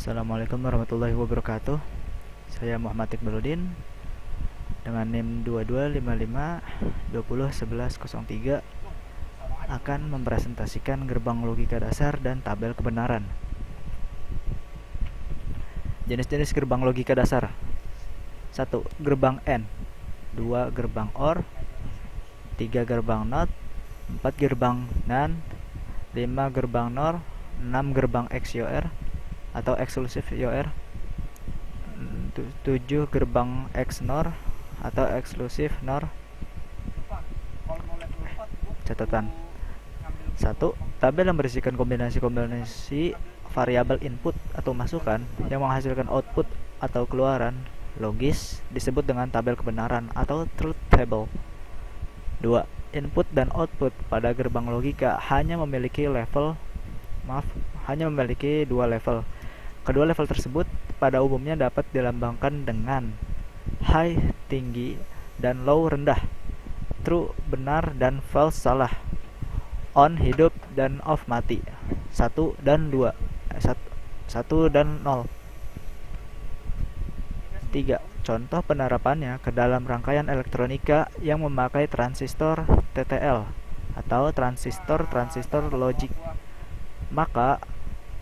Assalamualaikum warahmatullahi wabarakatuh. Saya Muhammad Iqbaluddin dengan NIM 2255201103 akan mempresentasikan gerbang logika dasar dan tabel kebenaran. Jenis-jenis gerbang logika dasar: 1. Gerbang AND, 2. Gerbang OR, 3. Gerbang NOT, 4. Gerbang NAND, 5. Gerbang NOR, 6. Gerbang XOR atau eksklusif OR, 7. Gerbang XNOR atau eksklusif NOR. Catatan: 1. Tabel yang berisikan kombinasi-kombinasi variabel input atau masukan yang menghasilkan output atau keluaran logis disebut dengan tabel kebenaran atau truth table. 2. Input dan output pada gerbang logika hanya memiliki dua level. Kedua level tersebut pada umumnya dapat dilambangkan dengan high tinggi dan low rendah, true benar dan false salah, on hidup dan off mati, 1 dan 0. 3. Contoh penerapannya ke dalam rangkaian elektronika yang memakai transistor TTL atau transistor logic, maka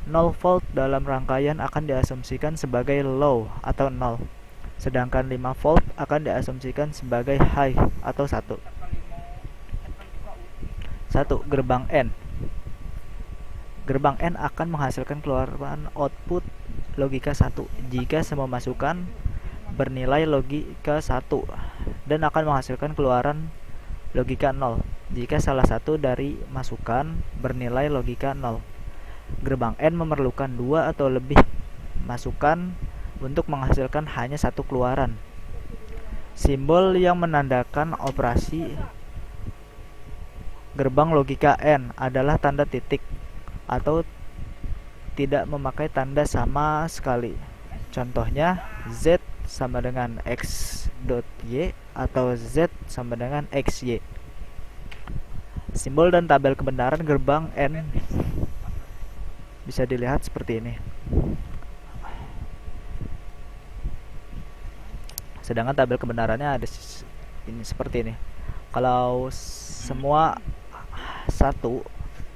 0 volt dalam rangkaian akan diasumsikan sebagai low atau 0, sedangkan 5 volt akan diasumsikan sebagai high atau 1. 1. Gerbang AND. Gerbang AND akan menghasilkan keluaran output logika 1 jika semua masukan bernilai logika 1 dan akan menghasilkan keluaran logika 0 jika salah satu dari masukan bernilai logika 0. Gerbang AND memerlukan 2 atau lebih masukan untuk menghasilkan hanya satu keluaran. Simbol yang menandakan operasi gerbang logika AND adalah tanda titik atau tidak memakai tanda sama sekali. Contohnya Z sama dengan X.Y atau Z sama dengan XY. Simbol dan tabel kebenaran gerbang AND bisa dilihat seperti ini. Sedangkan tabel kebenarannya ada ini seperti ini. Kalau semua 1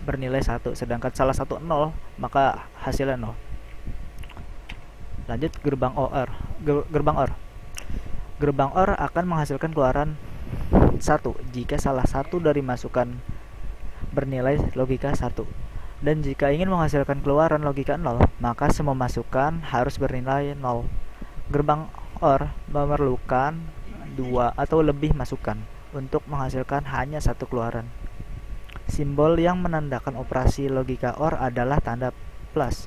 bernilai 1 sedangkan salah satu 0, maka hasilnya 0. Lanjut gerbang OR. Gerbang OR akan menghasilkan keluaran 1 jika salah satu dari masukan bernilai logika 1. Dan jika ingin menghasilkan keluaran logika 0, maka semua masukan harus bernilai 0. Gerbang OR memerlukan 2 atau lebih masukan untuk menghasilkan hanya satu keluaran. Simbol yang menandakan operasi logika OR adalah tanda plus.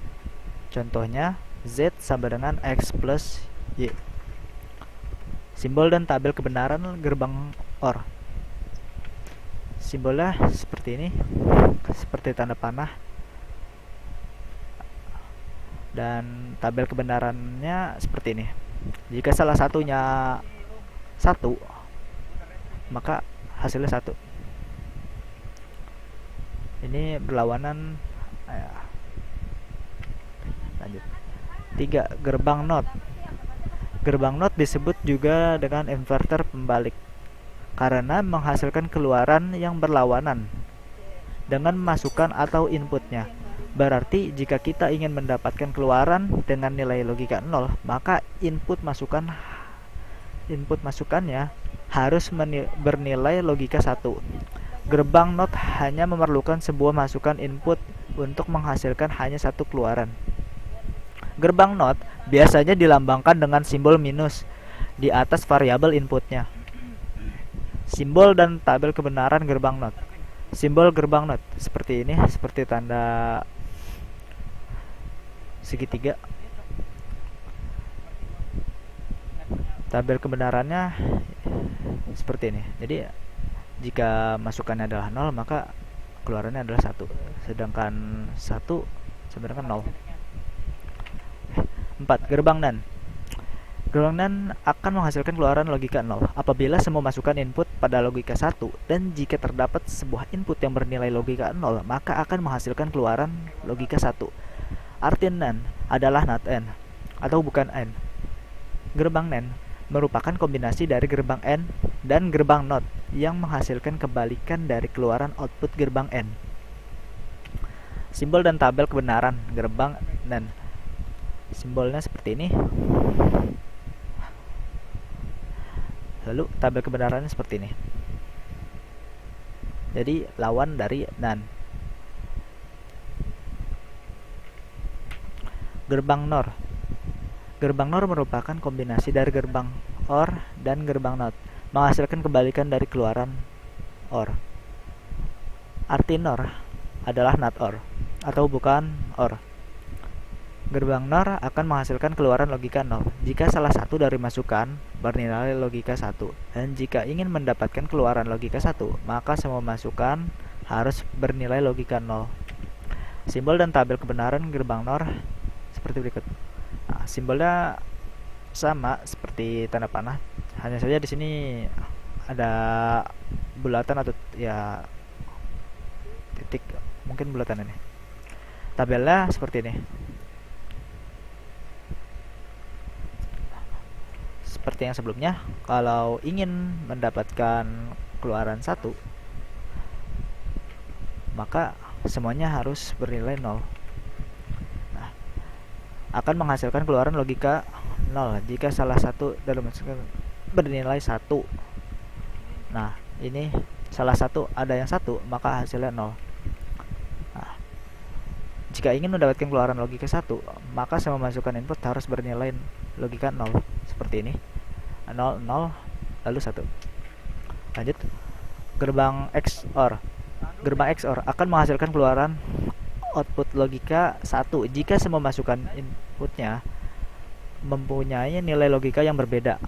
Contohnya Z sama dengan X plus Y. Simbol dan tabel kebenaran gerbang OR. Simbolnya seperti ini, seperti tanda panah, dan tabel kebenarannya seperti ini. Jika salah satunya 1, maka hasilnya 1. Ini berlawanan. Lanjut. 3. Gerbang NOT. Gerbang NOT disebut juga dengan inverter pembalik karena menghasilkan keluaran yang berlawanan dengan masukan atau inputnya. Berarti jika kita ingin mendapatkan keluaran dengan nilai logika 0, maka input masukannya harus bernilai logika 1. Gerbang NOT hanya memerlukan sebuah masukan input untuk menghasilkan hanya satu keluaran. Gerbang NOT biasanya dilambangkan dengan simbol minus di atas variabel inputnya. Simbol dan tabel kebenaran gerbang NOT. Simbol gerbang NOT seperti ini, seperti tanda segitiga. Tabel kebenarannya seperti ini. Jadi jika masukannya adalah 0, maka keluarannya adalah 1. Sedangkan 1 sama dengan 0. 4. Gerbang NAND. Gerbang NAND akan menghasilkan keluaran logika 0 apabila semua masukan input pada logika 1, dan jika terdapat sebuah input yang bernilai logika 0, maka akan menghasilkan keluaran logika 1. Arti NAND adalah not AND atau bukan AND. Gerbang NAND merupakan kombinasi dari gerbang AND dan gerbang NOT yang menghasilkan kebalikan dari keluaran output gerbang AND. Simbol dan tabel kebenaran gerbang NAND. Simbolnya seperti ini. Lalu tabel kebenarannya seperti ini. Jadi lawan dari NAND. Gerbang NOR. Gerbang NOR merupakan kombinasi dari gerbang OR dan gerbang NOT, menghasilkan kebalikan dari keluaran OR. Arti NOR adalah not OR atau bukan OR. Gerbang NOR akan menghasilkan keluaran logika 0 jika salah satu dari masukan bernilai logika 1, dan jika ingin mendapatkan keluaran logika 1, maka semua masukan harus bernilai logika 0. Simbol dan tabel kebenaran gerbang NOR seperti berikut. Nah, simbolnya sama seperti tanda panah, hanya saja di sini ada bulatan atau ya titik, mungkin bulatan ini. Tabelnya seperti ini. Seperti yang sebelumnya, kalau ingin mendapatkan keluaran 1, maka semuanya harus bernilai 0. Akan menghasilkan keluaran logika 0 jika salah satu dalam masukan bernilai 1. Nah, ini salah satu ada yang 1, maka hasilnya 0. Nah, jika ingin mendapatkan keluaran logika 1, maka semua masukan input harus bernilai logika 0. Seperti ini. 0, 0, lalu 1. Lanjut. Gerbang XOR. Gerbang XOR akan menghasilkan keluaran output logika 1 jika semua masukan inputnya mempunyai nilai logika yang berbeda.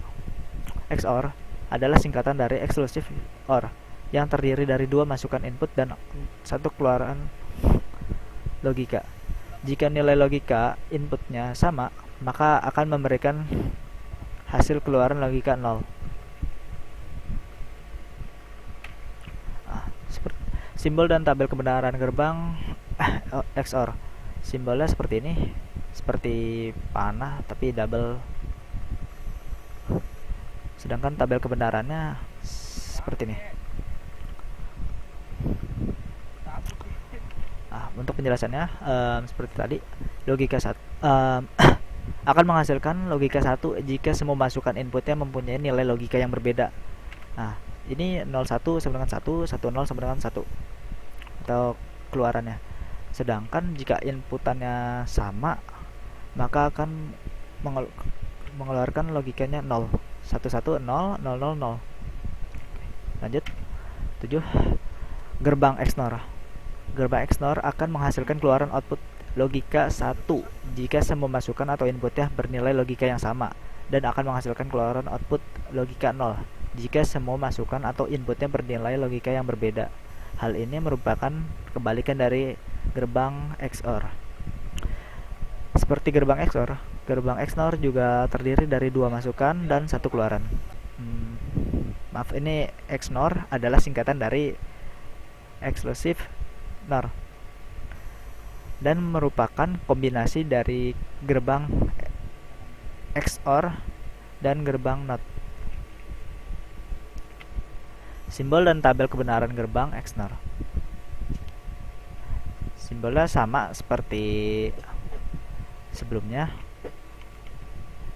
XOR adalah singkatan dari exclusive OR yang terdiri dari 2 masukan input dan 1 keluaran logika. Jika nilai logika inputnya sama, maka akan memberikan hasil keluaran logika 0. Simbol dan tabel kebenaran gerbang XOR. Simbolnya seperti ini, seperti panah tapi double. Sedangkan tabel kebenarannya seperti ini. Untuk penjelasannya seperti tadi, logika 1 akan menghasilkan logika 1 jika semua masukan inputnya mempunyai nilai logika yang berbeda. Nah, ini 01 sama dengan 1, 10 sama dengan 1 atau keluarannya. Sedangkan jika inputannya sama, maka akan mengeluarkan logikanya 0. 11 0 0 0 0. Lanjut. 7. Gerbang XNOR. Gerbang XNOR akan menghasilkan keluaran output logika 1 jika semua masukan atau inputnya bernilai logika yang sama, dan akan menghasilkan keluaran output logika 0 jika semua masukan atau inputnya bernilai logika yang berbeda. Hal ini merupakan kebalikan dari gerbang XOR. Seperti gerbang XOR, gerbang XNOR juga terdiri dari 2 masukan dan 1 keluaran. Maaf, ini XNOR adalah singkatan dari exclusive NOR dan merupakan kombinasi dari gerbang XOR dan gerbang NOT. Simbol dan tabel kebenaran gerbang XNOR. Simbolnya sama seperti sebelumnya.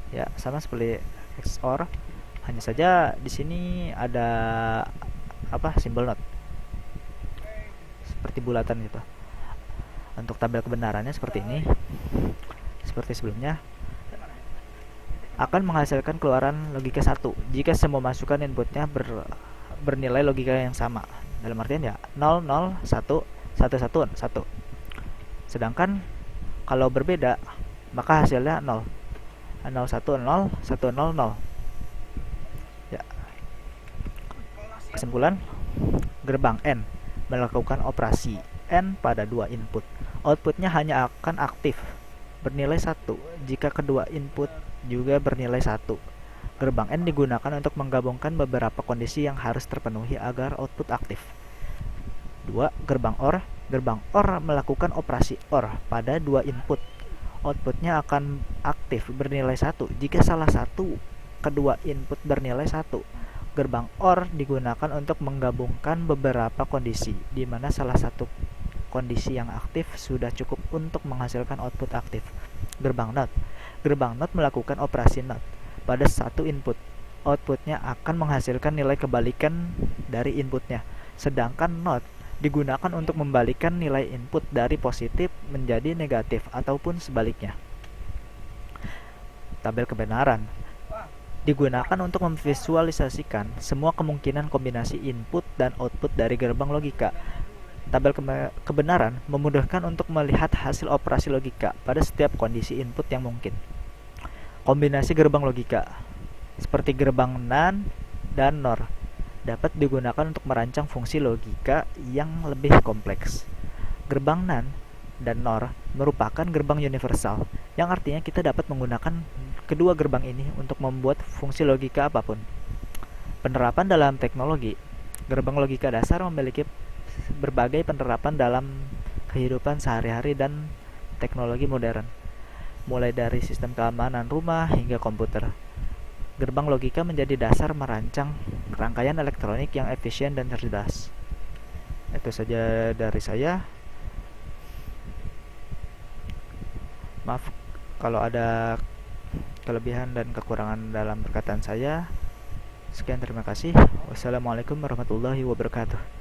Ya, sama seperti XOR. Hanya saja di sini ada simbol NOT. Seperti bulatan gitu. Untuk tabel kebenarannya seperti ini. Seperti sebelumnya. Akan menghasilkan keluaran logika 1 jika semua masukan inputnya bernilai logika yang sama. Dalam artian ya 0 0 1 1 1 1. Sedangkan kalau berbeda, maka hasilnya 0. 0 1 0 1 0 0. Ya. Kesimpulan, gerbang N melakukan operasi N pada 2 input. Outputnya hanya akan aktif bernilai 1 jika kedua input juga bernilai 1. Gerbang N digunakan untuk menggabungkan beberapa kondisi yang harus terpenuhi agar output aktif. 2. Gerbang OR. Gerbang OR melakukan operasi OR pada 2 input. Outputnya akan aktif bernilai 1 jika salah satu kedua input bernilai 1. Gerbang OR digunakan untuk menggabungkan beberapa kondisi, di mana salah satu kondisi yang aktif sudah cukup untuk menghasilkan output aktif. Gerbang NOT. Gerbang NOT melakukan operasi NOT pada satu input. Outputnya akan menghasilkan nilai kebalikan dari inputnya. Sedangkan NOT digunakan untuk membalikan nilai input dari positif menjadi negatif ataupun sebaliknya. Tabel kebenaran digunakan untuk memvisualisasikan semua kemungkinan kombinasi input dan output dari gerbang logika. Tabel kebenaran memudahkan untuk melihat hasil operasi logika pada setiap kondisi input yang mungkin. Kombinasi gerbang logika seperti gerbang NAND dan NOR dapat digunakan untuk merancang fungsi logika yang lebih kompleks. Gerbang NAND dan NOR merupakan gerbang universal, yang artinya kita dapat menggunakan kedua gerbang ini untuk membuat fungsi logika apapun. Penerapan dalam teknologi. Gerbang logika dasar memiliki berbagai penerapan dalam kehidupan sehari-hari dan teknologi modern, mulai dari sistem keamanan rumah hingga komputer. Gerbang logika menjadi dasar merancang rangkaian elektronik yang efisien dan cerdas. Itu saja dari saya. Maaf kalau ada kelebihan dan kekurangan dalam perkataan saya. Sekian, terima kasih. Wassalamualaikum warahmatullahi wabarakatuh.